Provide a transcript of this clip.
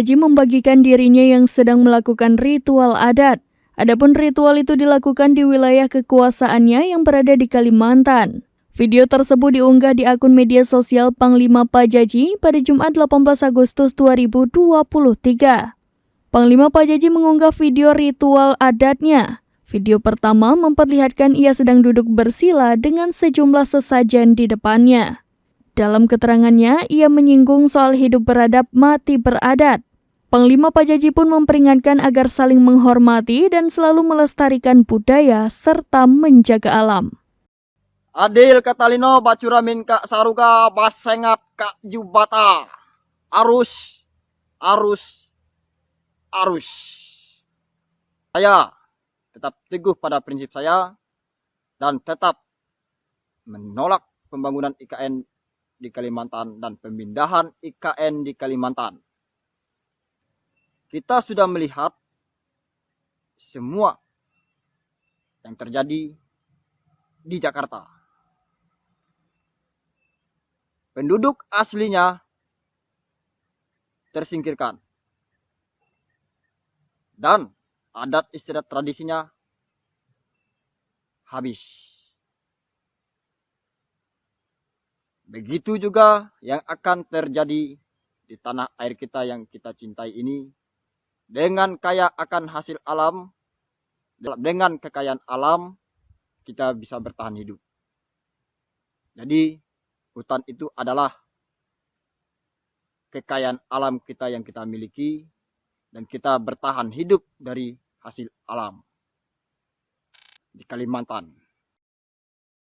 Pajaji membagikan dirinya yang sedang melakukan ritual adat. Adapun ritual itu dilakukan di wilayah kekuasaannya yang berada di Kalimantan. Video tersebut diunggah di akun media sosial Panglima Pajaji pada Jumat 18 Agustus 2023. Panglima Pajaji mengunggah video ritual adatnya. Video pertama memperlihatkan ia sedang duduk bersila dengan sejumlah sesajen di depannya. Dalam keterangannya, ia menyinggung soal hidup beradab mati beradat. Panglima Pajaji pun memperingatkan agar saling menghormati dan selalu melestarikan budaya serta menjaga alam. Adil katalino bacuramin kak saruga basengat kak jubata. Arus. Saya tetap teguh pada prinsip saya dan tetap menolak pembangunan IKN di Kalimantan dan pemindahan IKN di Kalimantan. Kita sudah melihat semua yang terjadi di Jakarta. Penduduk aslinya tersingkirkan. Dan adat istiadat tradisinya habis. Begitu juga yang akan terjadi di tanah air kita yang kita cintai ini. Dengan kaya akan hasil alam, dengan kekayaan alam, kita bisa bertahan hidup. Jadi, hutan itu adalah kekayaan alam kita yang kita miliki, dan kita bertahan hidup dari hasil alam di Kalimantan.